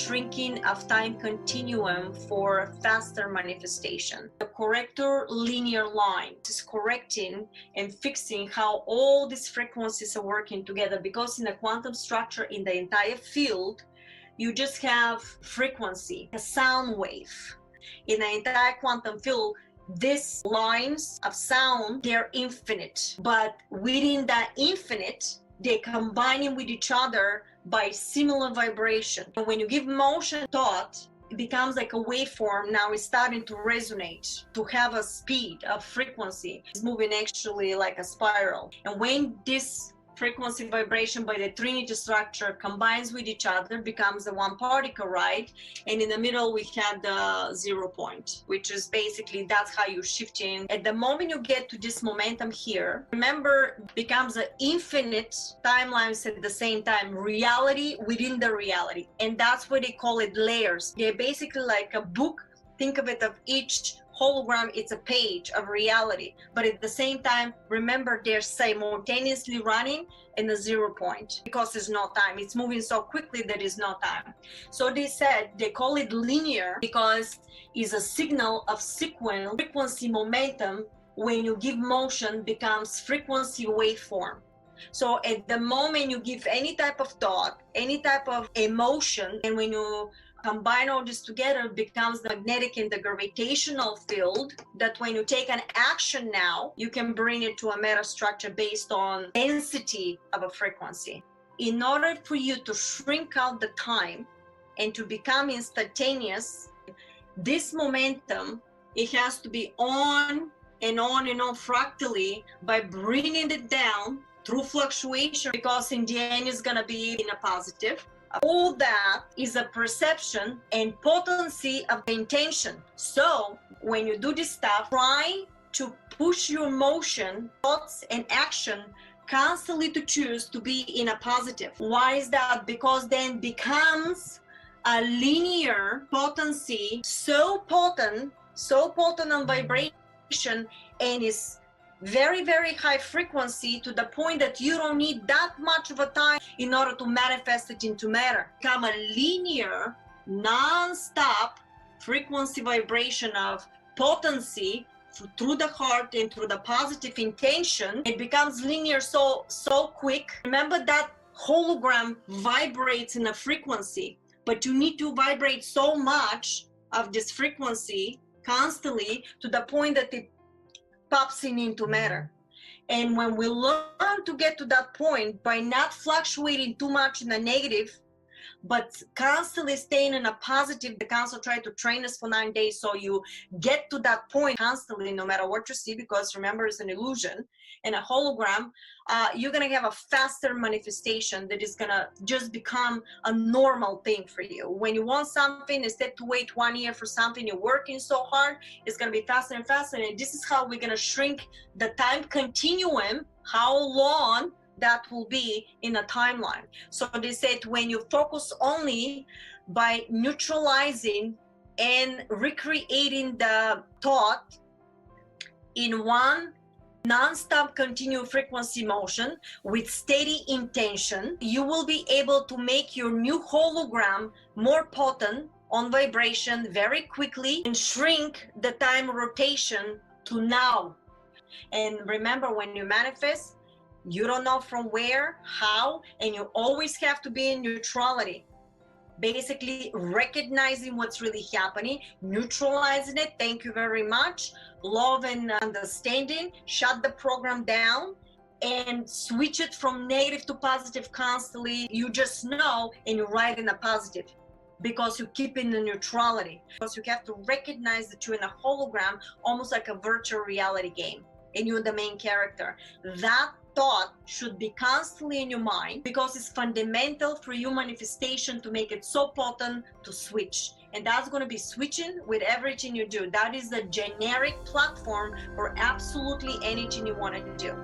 shrinking of time continuum for faster manifestation. The corrector linear line is correcting and fixing how all these frequencies are working together, because in a quantum structure, in the entire field, you just have frequency, a sound wave. In the entire quantum field, these lines of sound, they're infinite, but within that infinite, they're combining with each other by similar vibration. And when you give motion thought, it becomes like a waveform. Now it's starting to resonate, to have a speed, a frequency. It's moving actually like a spiral. And when this frequency vibration by the Trinity structure combines with each other, becomes the one particle, right? And in the middle we have the 0 point, which is basically, that's how you're shifting. At the moment you get to this momentum here, remember, becomes an infinite timelines at the same time, reality within the reality. And that's what they call it, layers. They're basically like a book. Think of it, of each hologram, it's a page of reality, but at the same time, remember, they're simultaneously running in the 0 point, because there's no time. It's moving so quickly that there's no time. So they said, they call it linear because it's a signal of sequence, frequency momentum. When you give motion, becomes frequency waveform. So at the moment you give any type of thought, any type of emotion, and when you combine all this together, it becomes the magnetic and the gravitational field, that when you take an action now, you can bring it to a meta structure based on density of a frequency. In order for you to shrink out the time and to become instantaneous, this momentum, it has to be on and on and on fractally by bringing it down through fluctuation, because in the end it's going to be in a positive. All that is a perception and potency of the intention. So when you do this stuff, try to push your motion, thoughts, and action constantly to choose to be in a positive. Why is that? Because then becomes a linear potency, so potent on vibration, and is very, very high frequency, to the point that you don't need that much of a time in order to manifest it into matter. Become a linear, non-stop frequency vibration of potency through the heart and through the positive intention. It becomes linear so quick. Remember that hologram vibrates in a frequency, but you need to vibrate so much of this frequency constantly to the point that it pops into matter. And when we learn to get to that point by not fluctuating too much in the negative, but constantly staying in a positive, the council tried to train us for 9 days, so you get to that point constantly, no matter what you see, because remember, it's an illusion and a hologram. You're gonna have a faster manifestation that is gonna just become a normal thing for you. When you want something, instead to wait 1 year for something, you're working so hard, it's gonna be faster and faster. And this is how we're gonna shrink the time continuum, how long that will be in a timeline. So they said, when you focus only by neutralizing and recreating the thought in one non-stop continuous frequency motion with steady intention, you will be able to make your new hologram more potent on vibration very quickly and shrink the time rotation to now. And remember, when you manifest, you don't know from where, how, and you always have to be in neutrality. Basically recognizing what's really happening, neutralizing it, thank you very much, love and understanding, shut the program down, and switch it from negative to positive constantly. You just know, and you write in a positive, because you keep in the neutrality. Because you have to recognize that you're in a hologram, almost like a virtual reality game, and you're the main character. That thought should be constantly in your mind, because it's fundamental for your manifestation to make it so potent to switch. And that's going to be switching with everything you do. That is the generic platform for absolutely anything you want to do.